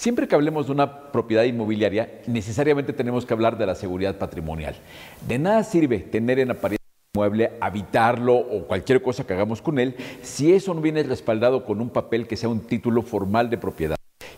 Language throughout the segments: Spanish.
Siempre que hablemos de una propiedad inmobiliaria, necesariamente tenemos que hablar de la seguridad patrimonial. De nada sirve tener en apariencia un inmueble, habitarlo o cualquier cosa que hagamos con él, si eso no viene respaldado con un papel que sea un título formal de propiedad.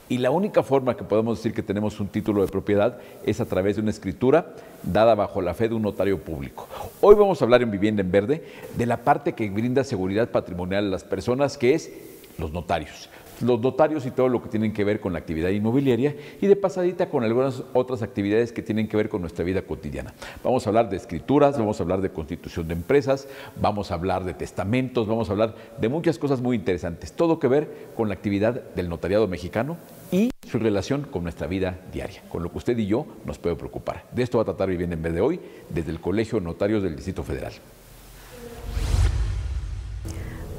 Y la única forma que podemos decir que tenemos un título de propiedad es a través de una escritura dada bajo la fe de un notario público. Hoy vamos a hablar en Vivienda en Verde de la parte que brinda seguridad patrimonial a las personas, que es los notarios. Los notarios y todo lo que tienen que ver con la actividad inmobiliaria, y de pasadita con algunas otras actividades que tienen que ver con nuestra vida cotidiana. Vamos a hablar de escrituras, vamos a hablar de constitución de empresas, vamos a hablar de testamentos, vamos a hablar de muchas cosas muy interesantes. Todo que ver con la actividad del notariado mexicano y su relación con nuestra vida diaria, con lo que usted y yo nos puede preocupar. De esto va a tratar Vivienda en Verde hoy, desde el Colegio de Notarios del Distrito Federal.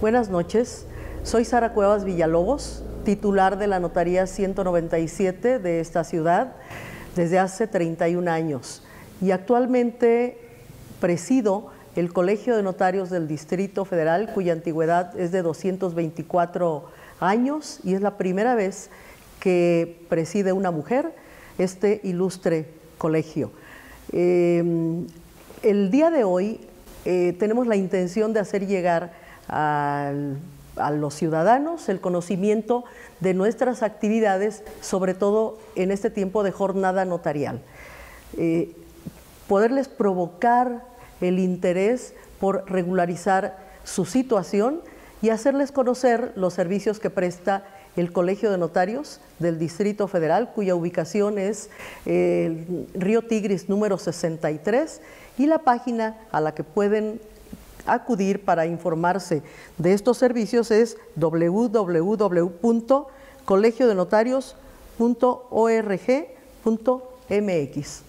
Buenas noches. Soy Sara Cuevas Villalobos, titular de la Notaría 197 de esta ciudad desde hace 31 años y actualmente presido el Colegio de Notarios del Distrito Federal, cuya antigüedad es de 224 años y es la primera vez que preside una mujer este ilustre colegio. El día de hoy tenemos la intención de hacer llegar a los ciudadanos el conocimiento de nuestras actividades, sobre todo en este tiempo de jornada notarial. Poderles provocar el interés por regularizar su situación y hacerles conocer los servicios que presta el Colegio de Notarios del Distrito Federal, cuya ubicación es el Río Tigris número 63, y la página a la que pueden acudir para informarse de estos servicios es www.colegiodenotarios.org.mx.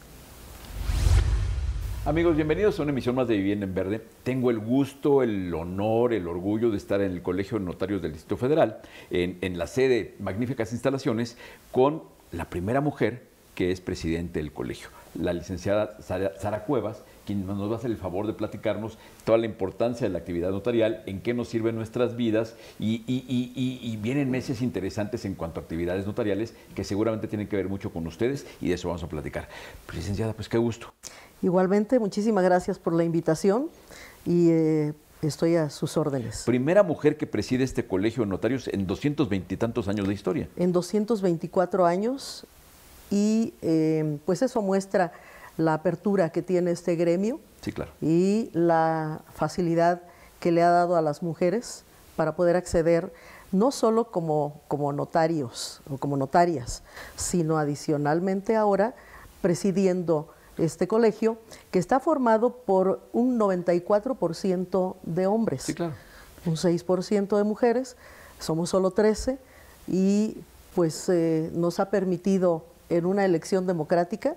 Amigos, bienvenidos a una emisión más de Vivienda en Verde. Tengo el gusto, el honor, el orgullo de estar en el Colegio de Notarios del Distrito Federal, en la sede, magníficas instalaciones, con la primera mujer que es presidente del colegio, la licenciada Sara Cuevas, quien nos va a hacer el favor de platicarnos toda la importancia de la actividad notarial, en qué nos sirven nuestras vidas, y vienen meses interesantes en cuanto a actividades notariales que seguramente tienen que ver mucho con ustedes, y de eso vamos a platicar. Pues, licenciada, pues qué gusto. Igualmente, muchísimas gracias por la invitación y estoy a sus órdenes. Primera mujer que preside este colegio de notarios en 220 y tantos años de historia. En 224 años, y pues eso muestra la apertura que tiene este gremio. Sí, claro. Y la facilidad que le ha dado a las mujeres para poder acceder no solo como notarios o como notarias, sino adicionalmente ahora presidiendo este colegio, que está formado por un 94% de hombres, sí, claro, un 6% de mujeres, somos solo 13, y pues nos ha permitido en una elección democrática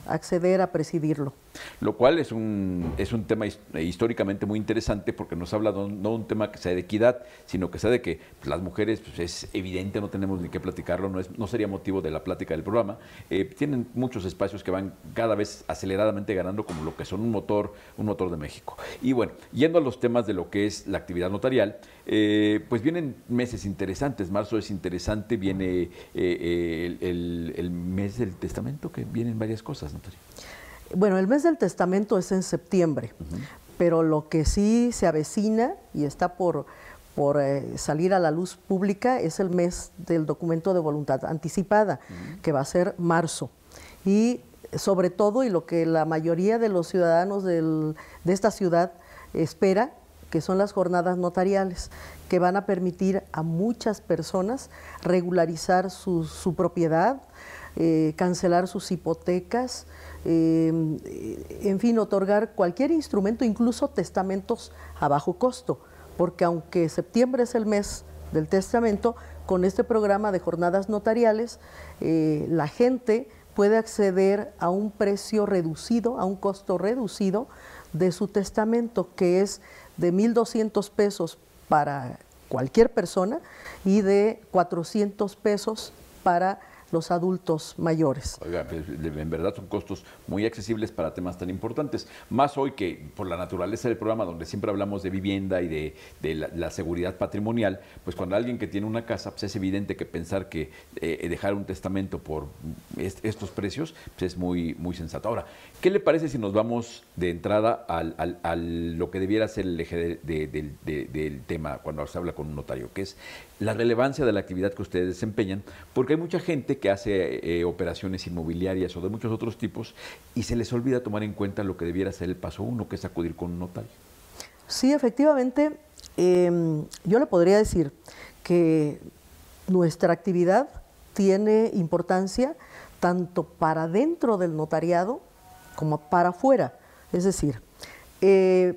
acceder a presidirlo. Lo cual es un tema históricamente muy interesante, porque nos habla no un tema que sea de equidad, sino que sea de que pues, las mujeres, pues, es evidente, no tenemos ni que platicarlo, no sería motivo de la plática del programa, tienen muchos espacios que van cada vez aceleradamente ganando, como lo que son un motor de México. Y bueno, yendo a los temas de lo que es la actividad notarial, pues vienen meses interesantes. Marzo es interesante, viene el mes del testamento, que vienen varias cosas, notario. Bueno, el mes del testamento es en septiembre, pero lo que sí se avecina y está por salir a la luz pública es el mes del documento de voluntad anticipada, que va a ser marzo. Y sobre todo, y lo que la mayoría de los ciudadanos de esta ciudad espera, que son las jornadas notariales, que van a permitir a muchas personas regularizar su propiedad, cancelar sus hipotecas, en fin, otorgar cualquier instrumento, incluso testamentos a bajo costo, porque aunque septiembre es el mes del testamento, con este programa de jornadas notariales, la gente puede acceder a un precio reducido, a un costo reducido de su testamento, que es de 1,200 pesos para cualquier persona y de 400 pesos para los adultos mayores. Oiga, pues, en verdad son costos muy accesibles para temas tan importantes. Más hoy que por la naturaleza del programa, donde siempre hablamos de vivienda y de la seguridad patrimonial, pues cuando alguien que tiene una casa, pues es evidente que pensar que dejar un testamento por estos precios pues es muy, muy sensato. Ahora, ¿qué le parece si nos vamos de entrada a lo que debiera ser el eje del tema cuando se habla con un notario, que es la relevancia de la actividad que ustedes desempeñan? Porque hay mucha gente que hace operaciones inmobiliarias o de muchos otros tipos y se les olvida tomar en cuenta lo que debiera ser el paso uno, que es acudir con un notario. Sí, efectivamente, yo le podría decir que nuestra actividad tiene importancia tanto para dentro del notariado como para afuera. Es decir,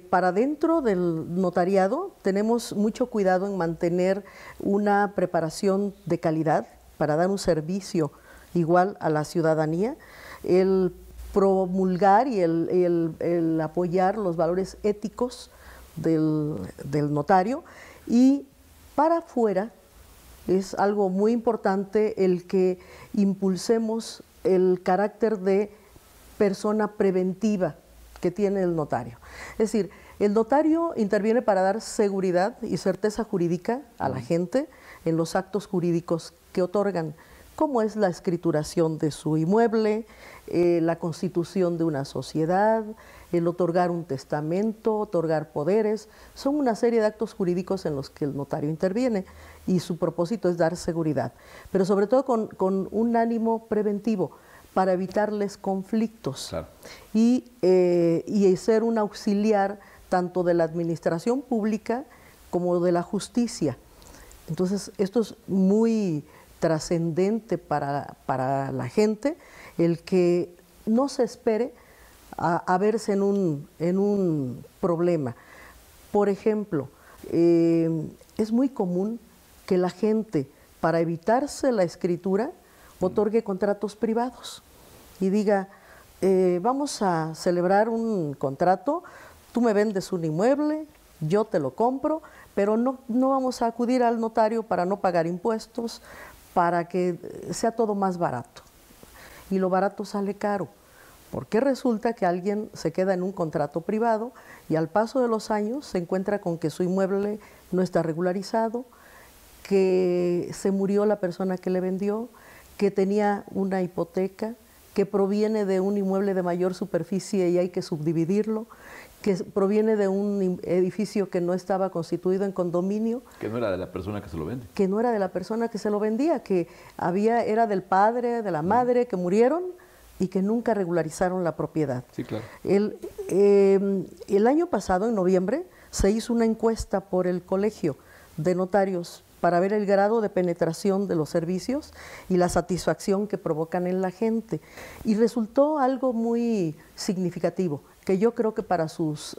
para dentro del notariado tenemos mucho cuidado en mantener una preparación de calidad para dar un servicio igual a la ciudadanía, el promulgar y el apoyar los valores éticos del notario, y para afuera es algo muy importante el que impulsemos el carácter de persona preventiva que tiene el notario. Es decir, el notario interviene para dar seguridad y certeza jurídica a la gente en los actos jurídicos que otorgan, como es la escrituración de su inmueble, la constitución de una sociedad, el otorgar un testamento, otorgar poderes. Son una serie de actos jurídicos en los que el notario interviene y su propósito es dar seguridad, pero sobre todo con un ánimo preventivo, para evitarles conflictos. Claro. Y ser un auxiliar tanto de la administración pública como de la justicia. Entonces, esto es muy trascendente para la gente, el que no se espere a verse en un problema. Por ejemplo, es muy común que la gente, para evitarse la escritura, otorgue contratos privados y diga, vamos a celebrar un contrato, tú me vendes un inmueble, yo te lo compro, pero no vamos a acudir al notario para no pagar impuestos, para que sea todo más barato. Y lo barato sale caro, porque resulta que alguien se queda en un contrato privado y al paso de los años se encuentra con que su inmueble no está regularizado, que se murió la persona que le vendió, que tenía una hipoteca, que proviene de un inmueble de mayor superficie y hay que subdividirlo, que proviene de un edificio que no estaba constituido en condominio. Que no era de la persona que se lo vende. Que no era de la persona que se lo vendía, que era del padre, de la madre, que murieron y que nunca regularizaron la propiedad. Sí, claro. El año pasado, en noviembre, se hizo una encuesta por el Colegio de Notarios para ver el grado de penetración de los servicios y la satisfacción que provocan en la gente. Y resultó algo muy significativo, que yo creo que para sus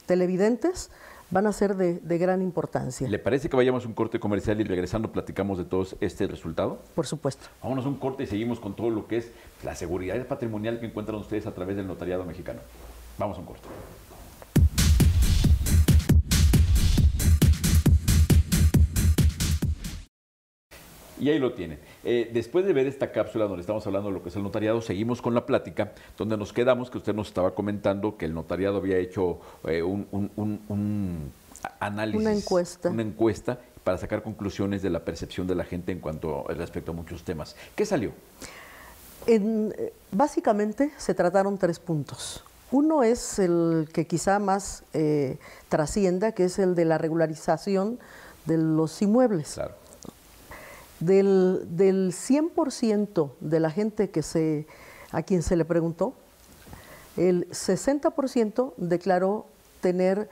televidentes van a ser de gran importancia. ¿Le parece que vayamos a un corte comercial y regresando platicamos de todo este resultado? Por supuesto. Vámonos a un corte y seguimos con todo lo que es la seguridad patrimonial que encuentran ustedes a través del notariado mexicano. Vamos a un corte. Y ahí lo tienen. Después de ver esta cápsula donde estamos hablando de lo que es el notariado, seguimos con la plática, donde nos quedamos, que usted nos estaba comentando que el notariado había hecho un análisis, una encuesta para sacar conclusiones de la percepción de la gente en cuanto respecto a muchos temas. ¿Qué salió? Básicamente se trataron 3 puntos. Uno es el que quizá más trascienda, que es el de la regularización de los inmuebles. Claro. Del 100% de la gente a quien se le preguntó, el 60% declaró tener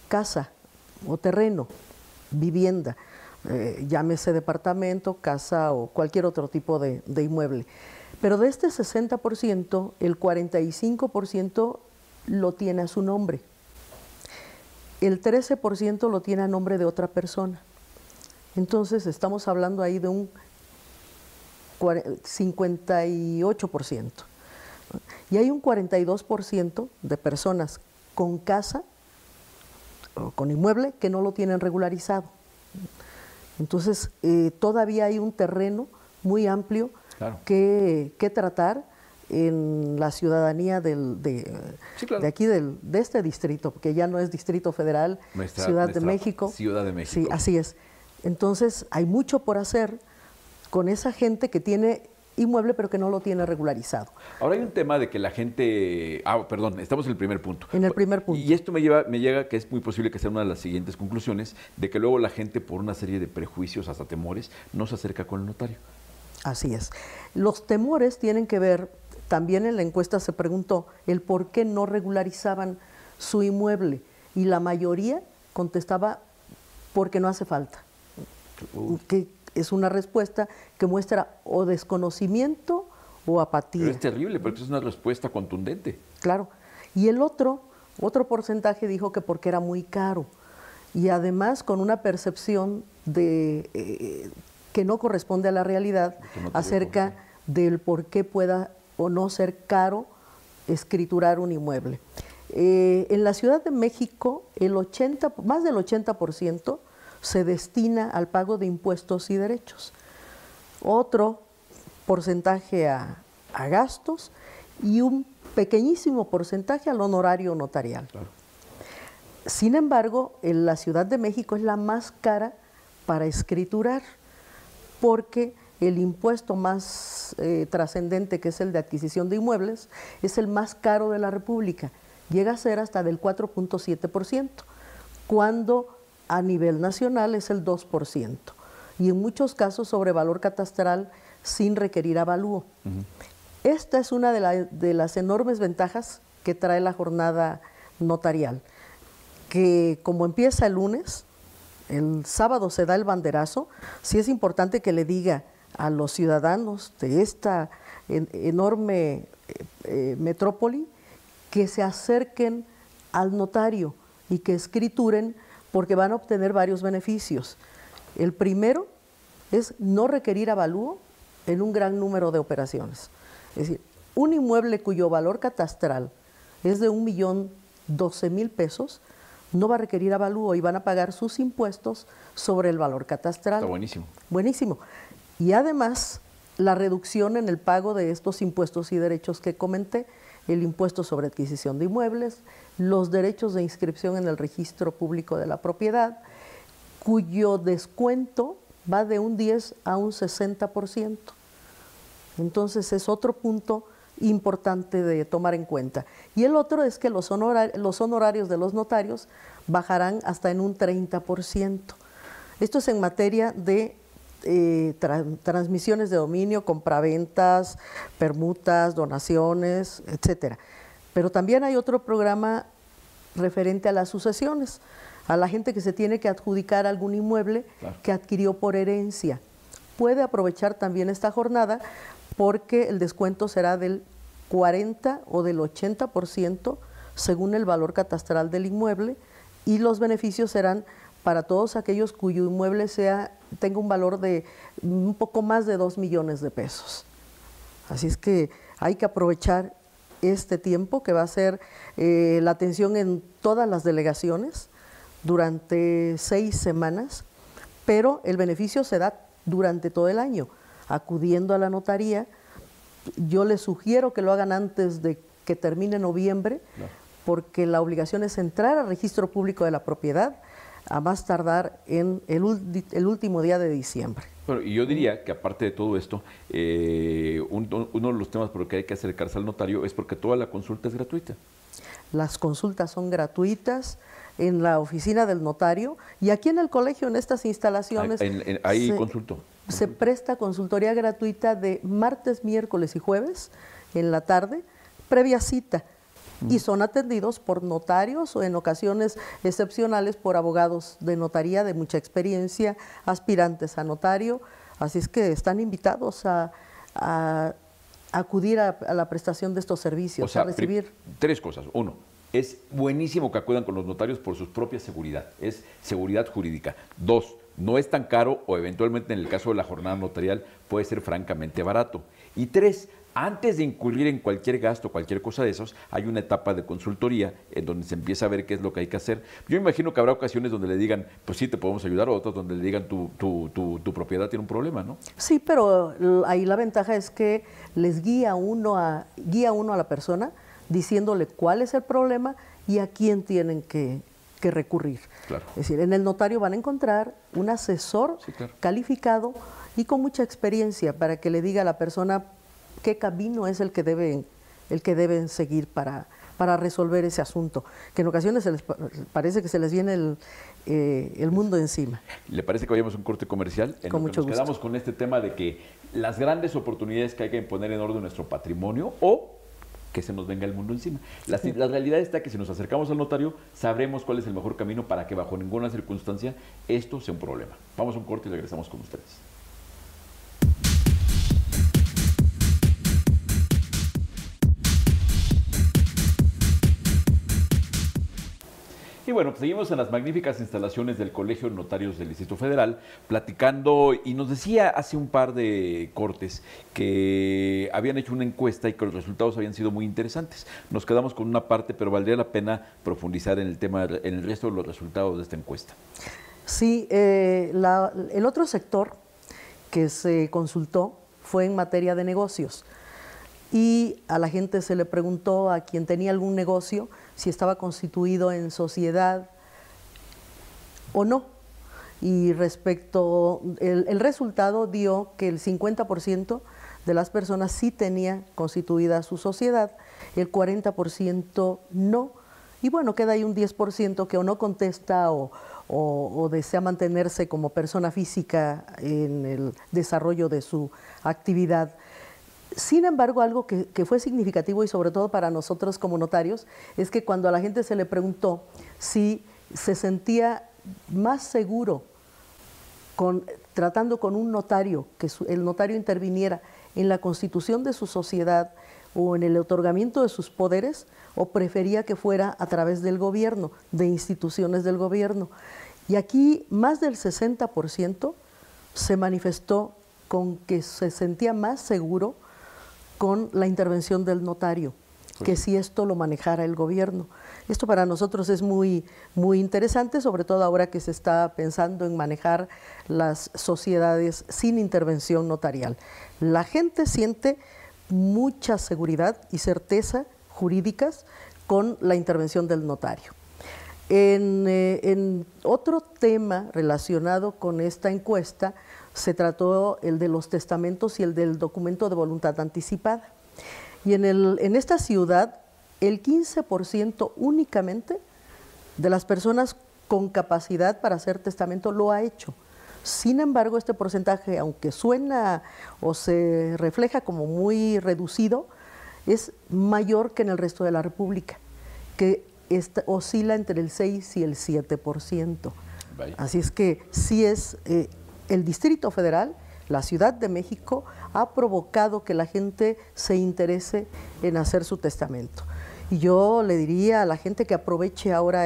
casa o terreno, vivienda, llámese departamento, casa o cualquier otro tipo de inmueble. Pero de este 60%, el 45% lo tiene a su nombre. El 13% lo tiene a nombre de otra persona. Entonces, estamos hablando ahí de un 58%. Y hay un 42% de personas con casa o con inmueble que no lo tienen regularizado. Entonces, todavía hay un terreno muy amplio Claro. que tratar en la ciudadanía Sí, claro. de aquí, de este distrito, porque ya no es Distrito Federal, Ciudad de México. Ciudad de México. Sí, así es. Entonces, hay mucho por hacer con esa gente que tiene inmueble pero que no lo tiene regularizado. Ahora hay un tema de que la gente... perdón, estamos en el primer punto. En el primer punto. Y esto me llega que es muy posible que sea una de las siguientes conclusiones, de que luego la gente, por una serie de prejuicios, hasta temores, no se acerca con el notario. Así es. Los temores tienen que ver, también en la encuesta se preguntó, el por qué no regularizaban su inmueble. Y la mayoría contestaba, porque no hace falta. Que es una respuesta que muestra o desconocimiento o apatía. Pero es terrible, porque es una respuesta contundente. Claro. Y el otro porcentaje dijo que porque era muy caro. Y además con una percepción de que no corresponde a la realidad acerca del por qué pueda o no ser caro escriturar un inmueble. En la Ciudad de México, más del 80% se destina al pago de impuestos y derechos. Otro porcentaje a gastos y un pequeñísimo porcentaje al honorario notarial. Claro. Sin embargo, en la Ciudad de México es la más cara para escriturar, porque el impuesto más trascendente, que es el de adquisición de inmuebles, es el más caro de la República. Llega a ser hasta del 4.7%, cuando a nivel nacional es el 2%, y en muchos casos sobre valor catastral sin requerir avalúo. Esta es una de las enormes ventajas que trae la jornada notarial, que como empieza el lunes, el sábado se da el banderazo. Sí es importante que le diga a los ciudadanos de esta enorme metrópoli que se acerquen al notario y que escrituren, porque van a obtener varios beneficios. El primero es no requerir avalúo en un gran número de operaciones. Es decir, un inmueble cuyo valor catastral es de 1.012.000 pesos, no va a requerir avalúo y van a pagar sus impuestos sobre el valor catastral. Está buenísimo. Buenísimo. Y además, la reducción en el pago de estos impuestos y derechos que comenté, el impuesto sobre adquisición de inmuebles, los derechos de inscripción en el registro público de la propiedad, cuyo descuento va de un 10 a un 60%. Entonces es otro punto importante de tomar en cuenta. Y el otro es que los honorarios de los notarios bajarán hasta en un 30%. Esto es en materia de transmisiones de dominio, compraventas, permutas, donaciones, etcétera. Pero también hay otro programa referente a las sucesiones, a la gente que se tiene que adjudicar algún inmueble que adquirió por herencia. Puede aprovechar también esta jornada, porque el descuento será del 40 o del 80% según el valor catastral del inmueble, y los beneficios serán para todos aquellos cuyo inmueble tenga un valor de un poco más de 2 millones de pesos. Así es que hay que aprovechar este tiempo, que va a ser la atención en todas las delegaciones durante 6 semanas, pero el beneficio se da durante todo el año, acudiendo a la notaría. Yo les sugiero que lo hagan antes de que termine noviembre, porque la obligación es entrar al registro público de la propiedad a más tardar en el último día de diciembre. Bueno, y yo diría que aparte de todo esto, uno de los temas por los que hay que acercarse al notario es porque toda la consulta es gratuita. Las consultas son gratuitas en la oficina del notario, y aquí en el colegio, en estas instalaciones, ahí consulto. Se presta consultoría gratuita de martes, miércoles y jueves en la tarde, previa cita, y son atendidos por notarios o en ocasiones excepcionales por abogados de notaría de mucha experiencia, aspirantes a notario. Así es que están invitados a acudir a la prestación de estos servicios, o sea, a recibir. 3 cosas. 1, es buenísimo que acudan con los notarios por su propia seguridad, es seguridad jurídica. 2, no es tan caro, o eventualmente en el caso de la jornada notarial puede ser francamente barato. Y 3, Antes de incurrir en cualquier gasto, cualquier cosa de esos, hay una etapa de consultoría en donde se empieza a ver qué es lo que hay que hacer. Yo imagino que habrá ocasiones donde le digan, pues sí, te podemos ayudar, o otras donde le digan, tu propiedad tiene un problema, ¿no? Sí, pero ahí la ventaja es que les guía uno a la persona diciéndole cuál es el problema y a quién tienen que recurrir. Claro. Es decir, en el notario van a encontrar un asesor calificado y con mucha experiencia para que le diga a la persona qué camino es el que deben seguir para resolver ese asunto, que en ocasiones parece que se les viene el mundo encima. ¿Le parece que vayamos a un corte comercial? Con mucho gusto. Quedamos con este tema de que las grandes oportunidades que hay que poner en orden nuestro patrimonio o que se nos venga el mundo encima. La realidad está que si nos acercamos al notario, sabremos cuál es el mejor camino para que bajo ninguna circunstancia esto sea un problema. Vamos a un corte y regresamos con ustedes. Y bueno, pues seguimos en las magníficas instalaciones del Colegio de Notarios del Distrito Federal, platicando, y nos decía hace un par de cortes que habían hecho una encuesta y que los resultados habían sido muy interesantes. Nos quedamos con una parte, pero valdría la pena profundizar en el tema, en el resto de los resultados de esta encuesta. Sí, el otro sector que se consultó fue en materia de negocios. Y a la gente se le preguntó, a quien tenía algún negocio, si estaba constituido en sociedad o no. Y respecto, el resultado dio que el 50% de las personas sí tenía constituida su sociedad, el 40% no. Y bueno, queda ahí un 10% que o no contesta o desea mantenerse como persona física en el desarrollo de su actividad. Sin embargo, algo que fue significativo y sobre todo para nosotros como notarios es que cuando a la gente se le preguntó si se sentía más seguro tratando con un notario, que el notario interviniera en la constitución de su sociedad o en el otorgamiento de sus poderes, o prefería que fuera a través del gobierno, de instituciones del gobierno. Y aquí más del 60% se manifestó con que se sentía más seguro con la intervención del notario, que si esto lo manejara el gobierno. Esto para nosotros es muy, muy interesante, sobre todo ahora que se está pensando en manejar las sociedades sin intervención notarial. La gente siente mucha seguridad y certeza jurídicas con la intervención del notario. En otro tema relacionado con esta encuesta, se trató el de los testamentos y el del documento de voluntad anticipada. Y en esta ciudad, el 15% únicamente de las personas con capacidad para hacer testamento lo ha hecho. Sin embargo, este porcentaje, aunque suena o se refleja como muy reducido, es mayor que en el resto de la República, que oscila entre el 6 y el 7%. Vaya. Así es que sí es... el Distrito Federal, la Ciudad de México, ha provocado que la gente se interese en hacer su testamento. Y yo le diría a la gente que aproveche ahora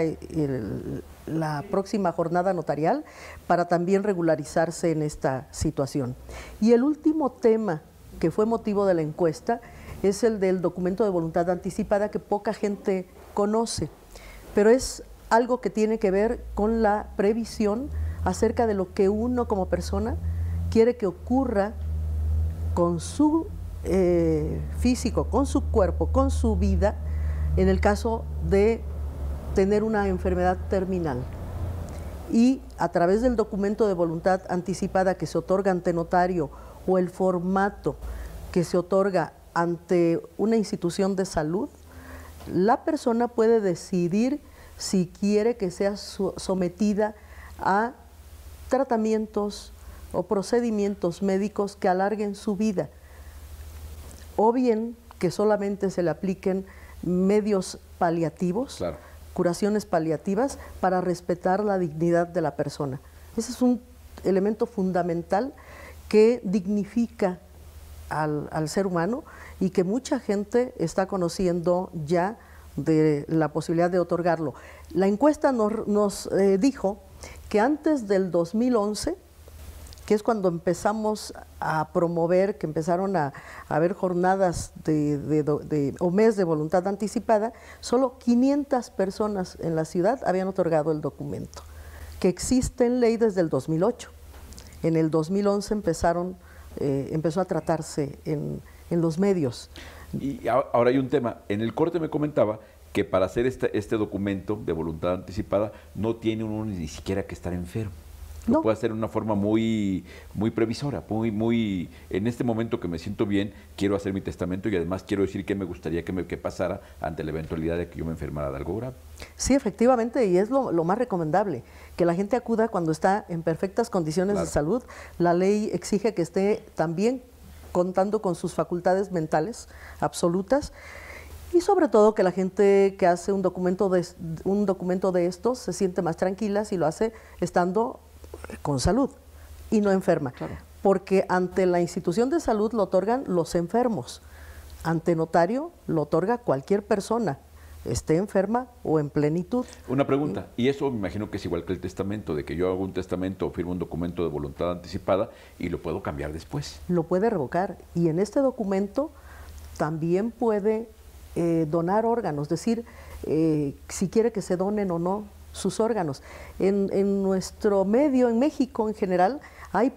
la próxima jornada notarial para también regularizarse en esta situación. Y el último tema que fue motivo de la encuesta es el del documento de voluntad anticipada, que poca gente conoce, pero es algo que tiene que ver con la previsión acerca de lo que uno como persona quiere que ocurra con su físico, con su cuerpo, con su vida, en el caso de tener una enfermedad terminal. Y a través del documento de voluntad anticipada que se otorga ante notario o el formato que se otorga ante una institución de salud, la persona puede decidir si quiere que sea sometida a tratamientos o procedimientos médicos que alarguen su vida, o bien que solamente se le apliquen medios paliativos, claro, curaciones paliativas para respetar la dignidad de la persona. Ese es un elemento fundamental que dignifica al ser humano y que mucha gente está conociendo ya de la posibilidad de otorgarlo. La encuesta nos dijo que antes del 2011 que es cuando empezamos a promover, que empezaron a haber jornadas o mes de voluntad anticipada, solo 500 personas en la ciudad habían otorgado el documento, que existe en ley desde el 2008. En el 2011 empezó a tratarse en los medios. Y ahora hay un tema. En el corte me comentaba que para hacer este documento de voluntad anticipada no tiene uno ni siquiera que estar enfermo. Lo puede hacer de una forma muy previsora, muy en este momento que me siento bien, quiero hacer mi testamento y además quiero decir qué me gustaría que pasara ante la eventualidad de que yo me enfermara de algo grave. Sí, efectivamente, y es lo más recomendable, que la gente acuda cuando está en perfectas condiciones de salud. La ley exige que esté también contando con sus facultades mentales absolutas. Y sobre todo que la gente que hace un documento de estos se siente más tranquila si lo hace estando con salud y no enferma. Claro. Porque ante la institución de salud lo otorgan los enfermos, ante notario lo otorga cualquier persona, esté enferma o en plenitud. Una pregunta, y eso me imagino que es igual que el testamento, de que yo hago un testamento o firmo un documento de voluntad anticipada y lo puedo cambiar después. Lo puede revocar, y en este documento también puede donar órganos, es decir, si quiere que se donen o no sus órganos. En nuestro medio, en México en general, hay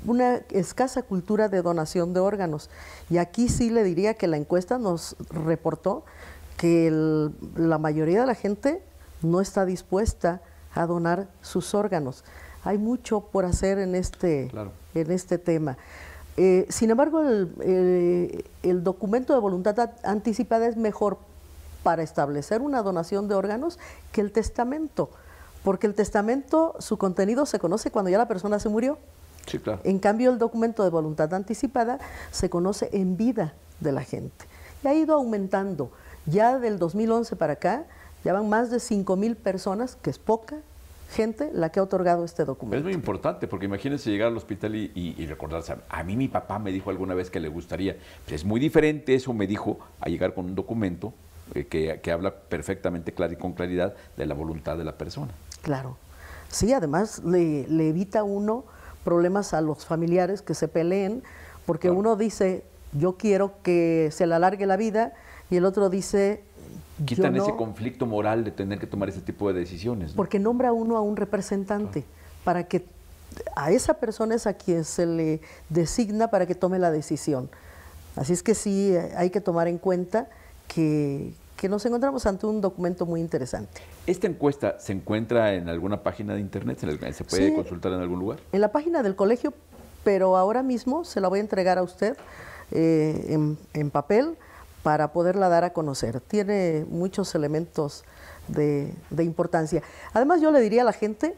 una escasa cultura de donación de órganos, y aquí sí le diría que la encuesta nos reportó que la mayoría de la gente no está dispuesta a donar sus órganos. Hay mucho por hacer en este tema. Sin embargo, el documento de voluntad anticipada es mejor para establecer una donación de órganos que el testamento, porque el testamento, su contenido se conoce cuando ya la persona se murió. Sí, claro. En cambio, el documento de voluntad anticipada se conoce en vida de la gente. Y ha ido aumentando. Ya del 2011 para acá, ya van más de 5,000 personas, que es poca gente la que ha otorgado este documento. Es muy importante, porque imagínense llegar al hospital y recordarse, a mí mi papá me dijo alguna vez que le gustaría. Pues es muy diferente eso, me dijo, a llegar con un documento que habla perfectamente y con claridad de la voluntad de la persona. Claro. Sí, además le evita uno problemas a los familiares que se peleen, porque uno dice, yo quiero que se le alargue la vida, y el otro dice, quitan ese conflicto moral de tener que tomar ese tipo de decisiones, ¿no? Porque nombra uno a un representante para que a esa persona es a quien se le designa para que tome la decisión. Así es que sí, hay que tomar en cuenta que nos encontramos ante un documento muy interesante. ¿Esta encuesta se encuentra en alguna página de internet? ¿Se puede consultar en algún lugar? En la página del colegio, pero ahora mismo se la voy a entregar a usted en papel, para poderla dar a conocer. Tiene muchos elementos de importancia. Además, yo le diría a la gente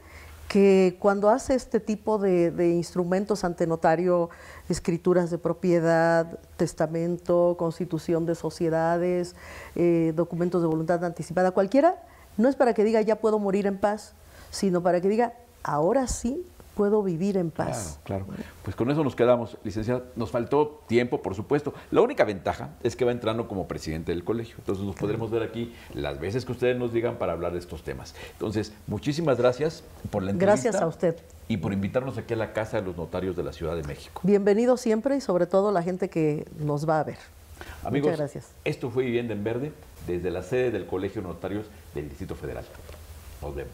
que cuando hace este tipo de instrumentos ante notario, escrituras de propiedad, testamento, constitución de sociedades, documentos de voluntad anticipada, cualquiera, no es para que diga ya puedo morir en paz, sino para que diga ahora sí puedo vivir en paz. Claro. Pues con eso nos quedamos, licenciada. Nos faltó tiempo, por supuesto. La única ventaja es que va entrando como presidente del colegio. Entonces nos podremos ver aquí las veces que ustedes nos digan para hablar de estos temas. Entonces, muchísimas gracias por la entrevista. Gracias a usted. Y por invitarnos aquí a la Casa de los Notarios de la Ciudad de México. Bienvenido siempre, y sobre todo la gente que nos va a ver. Amigos, muchas gracias. Esto fue Vivienda en Verde desde la sede del Colegio de Notarios del Distrito Federal. Nos vemos.